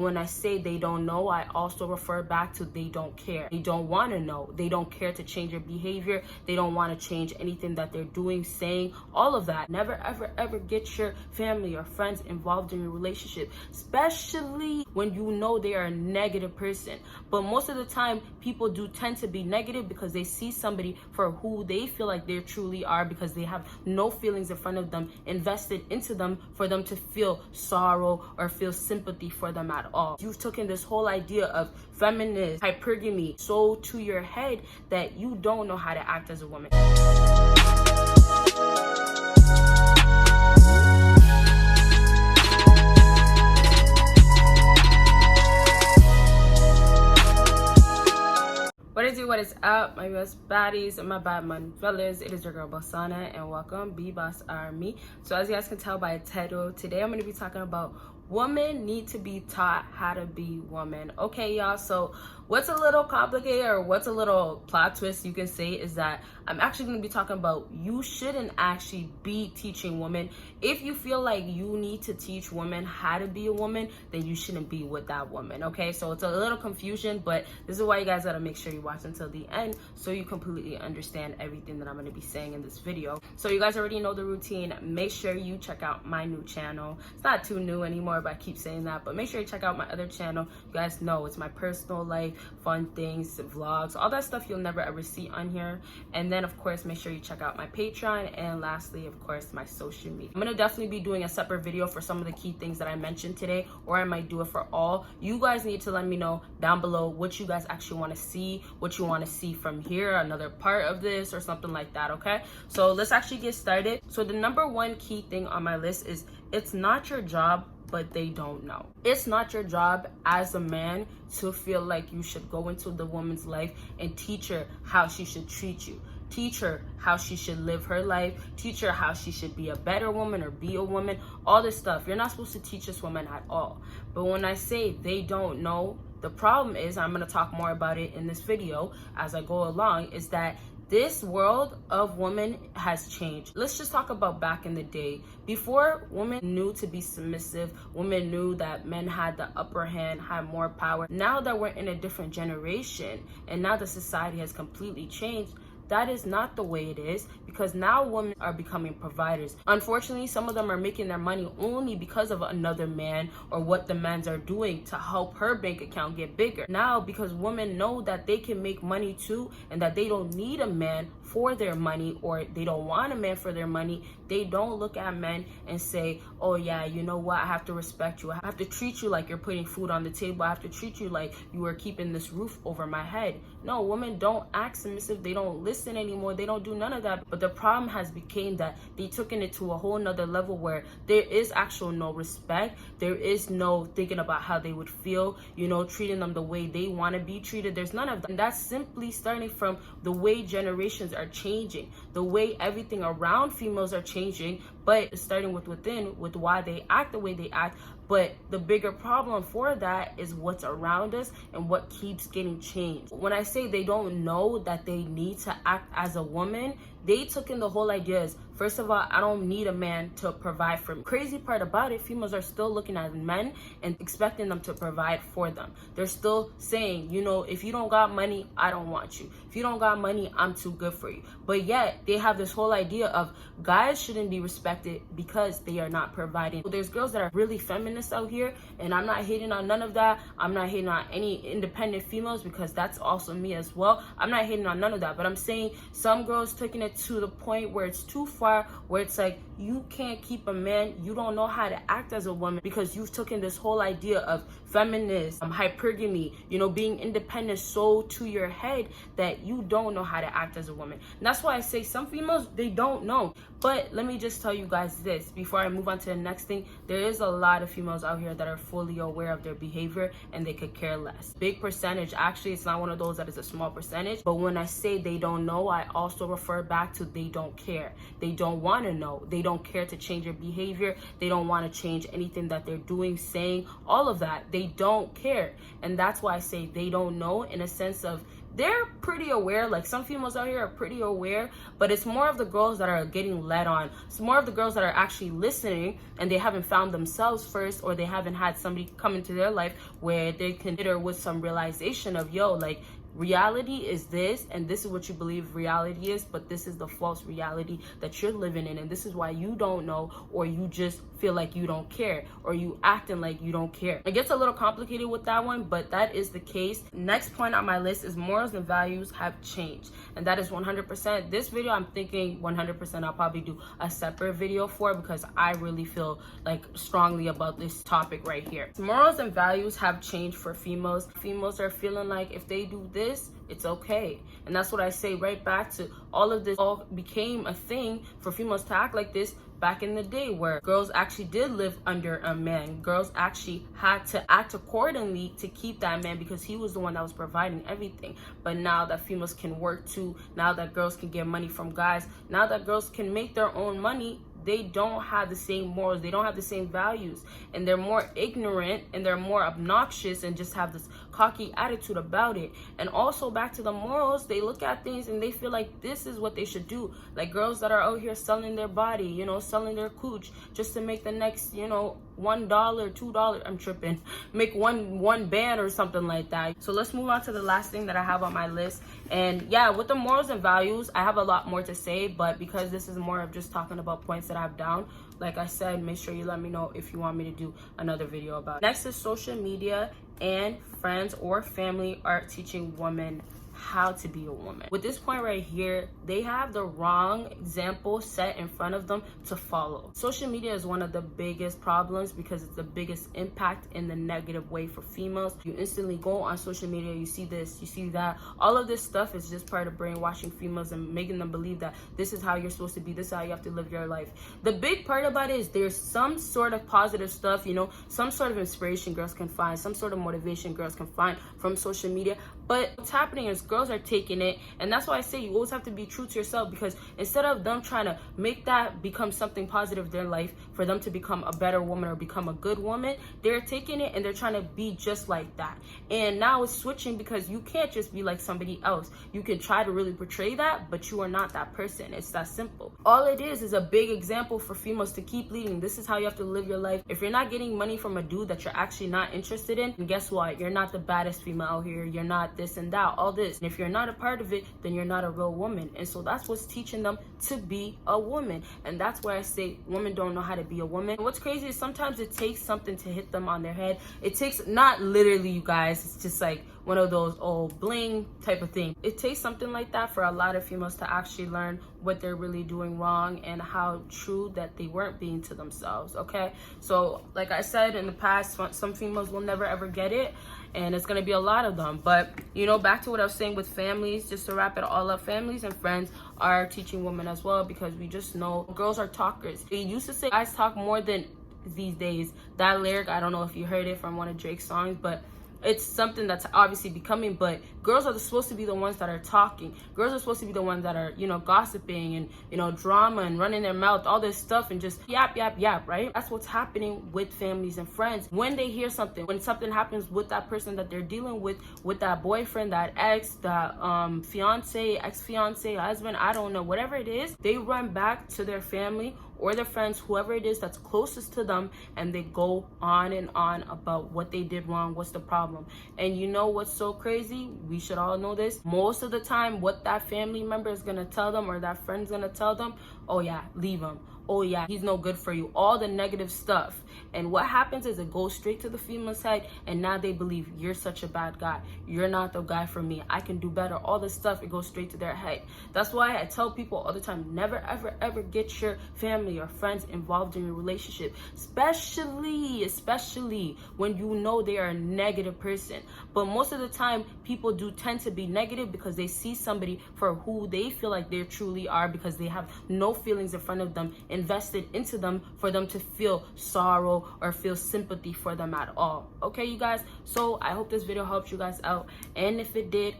When I say they don't know, I also refer back to they don't care. They don't want to know. They don't care to change their behavior. They don't want to change anything that they're doing, saying, all of that. Never, ever, ever get your family or friends involved in your relationship, especially when you know they are a negative person. But most of the time, people do tend to be negative because they see somebody for who they feel like they truly are, because they have no feelings in front of them invested into them for them to feel sorrow or feel sympathy for them at all. You've taken this whole idea of feminist hypergamy so to your head that you don't know how to act as a woman. What is up, my best baddies and my bad man fellas? It is your girl Bosana, and welcome BBossArmy. So as you guys can tell by the title, today I'm going to be talking about women need to be taught how to be women. Okay, y'all, so what's a little complicated, or what's a little plot twist you can say, is that I'm actually going to be talking about you shouldn't actually be teaching women. If you feel like you need to teach women how to be a woman, then you shouldn't be with that woman. Okay, so it's a little confusion, but this is why you guys got to make sure you watch until the end so you completely understand everything that I'm going to be saying in this video. So you guys already know the routine. Make sure you check out my new channel. It's not too new anymore, but I keep saying that. But make sure you check out my other channel. You guys know it's my personal life, fun things, vlogs, all that stuff you'll never ever see on here. And then of course, make sure you check out my Patreon, and lastly, of course, my social media. I'm gonna definitely be doing a separate video for some of the key things that I mentioned today, or I might do it for all. You guys need to let me know down below what you guys actually want to see, what you want to see from here, another part of this or something like that. Okay, so let's actually get started. So the number one key thing on my list is it's not your job, but they don't know. It's not your job as a man to feel like you should go into the woman's life and teach her how she should treat you. Teach her how she should live her life. Teach her how she should be a better woman or be a woman. All this stuff. You're not supposed to teach this woman at all. But when I say they don't know, the problem is, I'm going to talk more about it in this video as I go along, is that this world of women has changed. Let's just talk about back in the day. Before, women knew to be submissive. Women knew that men had the upper hand, had more power. Now that we're in a different generation, and now the society has completely changed, that is not the way it is, because now women are becoming providers. Unfortunately, some of them are making their money only because of another man or what the men are doing to help her bank account get bigger. Now, because women know that they can make money too, and that they don't need a man for their money, or they don't want a man for their money, they don't look at men and say, oh yeah, you know what, I have to respect you. I have to treat you like you're putting food on the table. I have to treat you like you are keeping this roof over my head. No, women don't act submissive. They don't listen anymore. They don't do none of that. But the problem has become that they took it to a whole nother level where there is actual no respect. There is no thinking about how they would feel, you know, treating them the way they want to be treated. There's none of that. And that's simply starting from the way generations are changing, the way everything around females are changing, but it's starting with within, with why they act the way they act. But the bigger problem for that is what's around us and what keeps getting changed. When I say they don't know that they need to act as a woman, they took in the whole idea is, first of all, I don't need a man to provide for me. Crazy part about it, females are still looking at men and expecting them to provide for them. They're still saying, you know, if you don't got money, I don't want you. If you don't got money, I'm too good for you. But yet they have this whole idea of guys shouldn't be respected because they are not providing. There's girls that are really feminists out here, and I'm not hating on none of that. I'm not hating on any independent females, because that's also me as well. I'm not hating on none of that, but I'm saying some girls taking it to the point where it's too far, where it's like you can't keep a man. You don't know how to act as a woman because you've taken this whole idea of feminist hypergamy, you know, being independent so to your head that you don't know how to act as a woman. And that's why I say some females, they don't know. But let me just tell you guys this before I move on to the next thing. There is a lot of females out here that are fully aware of their behavior and they could care less. Big percentage, actually, it's not one of those that is a small percentage. But when I say they don't know, I also refer back to they don't care. They don't want to know. They don't care to change their behavior. They don't want to change anything that they're doing, saying, all of that. They don't care. And that's why I say they don't know, in a sense of they're pretty aware. Like, some females out here are pretty aware, but it's more of the girls that are getting led on. It's more of the girls that are actually listening, and they haven't found themselves first, or they haven't had somebody come into their life where they can hit her with some realization of, yo, like, reality is this, and this is what you believe reality is, but this is the false reality that you're living in, and this is why you don't know, or you just feel like you don't care, or you acting like you don't care. It gets a little complicated with that one, but that is the case. Next point on my list is morals and values have changed, and that is 100%. This video, I'm thinking 100% I'll probably do a separate video for, because I really feel like strongly about this topic right here. Morals and values have changed for females. Females are feeling like if they do this, it's okay. And that's what I say right back to all of this. All became a thing for females to act like this back in the day, where girls actually did live under a man. Girls actually had to act accordingly to keep that man, because he was the one that was providing everything. But now that females can work too, now that girls can get money from guys, now that girls can make their own money, they don't have the same morals, they don't have the same values, and they're more ignorant, and they're more obnoxious, and just have this cocky attitude about it. And also back to the morals, they look at things and they feel like this is what they should do. Like girls that are out here selling their body, you know, selling their cooch just to make the next, you know, $1, $2, I'm tripping, make one band or something like that. So let's move on to the last thing that I have on my list. And yeah, with the morals and values, I have a lot more to say, but because this is more of just talking about points that I have down, like I said, make sure you let me know if you want me to do another video about it. Next is social media and friends or family are teaching women how to be a woman. With this point right here, they have the wrong example set in front of them to follow. Social media is one of the biggest problems because it's the biggest impact in the negative way for females. You instantly go on social media, you see this, you see that. All of this stuff is just part of brainwashing females and making them believe that this is how you're supposed to be, this is how you have to live your life. The big part about it is there's some sort of positive stuff, you know, some sort of inspiration girls can find, some sort of motivation girls can find from social media. But what's happening is girls are taking it, and that's why I say you always have to be true to yourself, because instead of them trying to make that become something positive in their life, for them to become a better woman or become a good woman, they're taking it and they're trying to be just like that. And now it's switching, because you can't just be like somebody else. You can try to really portray that, but you are not that person. It's that simple. All it is a big example for females to keep leading. This is how you have to live your life. If you're not getting money from a dude that you're actually not interested in, and guess what? You're not the baddest female out here. You're not this and that, all this. And if you're not a part of it, then you're not a real woman. And so that's what's teaching them to be a woman. And that's why I say women don't know how to be a woman. And what's crazy is sometimes it takes something to hit them on their head. It takes, not literally, you guys, it's just like one of those old bling type of thing. It takes something like that for a lot of females to actually learn what they're really doing wrong and how true that they weren't being to themselves. Okay, so like I said in the past, some females will never ever get it, and it's gonna be a lot of them. But you know, back to what I was saying with families, just to wrap it all up, families and friends are teaching women as well, because we just know girls are talkers. They used to say guys talk more than these days. That lyric, I don't know if you heard it from one of Drake's songs, but it's something that's obviously becoming. But girls are supposed to be the ones that are talking. Girls are supposed to be the ones that are, you know, gossiping and, you know, drama and running their mouth, all this stuff, and just yap, right? That's what's happening with families and friends. When they hear something, when something happens with that person that they're dealing with that boyfriend, that ex, that fiance, ex-fiance, husband, I don't know, whatever it is, they run back to their family or their friends, whoever it is that's closest to them, and they go on and on about what they did wrong, what's the problem. And you know what's so crazy? We should all know this. Most of the time, what that family member is gonna tell them, or that friend's gonna tell them, oh yeah, leave him. Oh yeah, he's no good for you. All the negative stuff. And what happens is it goes straight to the female's head, and now they believe you're such a bad guy. You're not the guy for me. I can do better. All this stuff, it goes straight to their head. That's why I tell people all the time, never ever ever get your family or friends involved in your relationship, especially when you know they are a negative person. But most of the time, people do tend to be negative because they see somebody for who they feel like they truly are, because they have no feelings in front of them invested into them for them to feel sorrow or feel sympathy for them at all. Okay, you guys, so I hope this video helped you guys out, and if it did,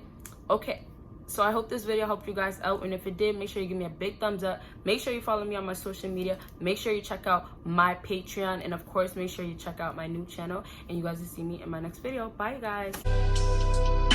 okay, so I hope this video helped you guys out, and if it did, make sure you give me a big thumbs up. Make sure you follow me on my social media. Make sure you check out my Patreon, and of course, make sure you check out my new channel, and you guys will see me in my next video. Bye, you guys.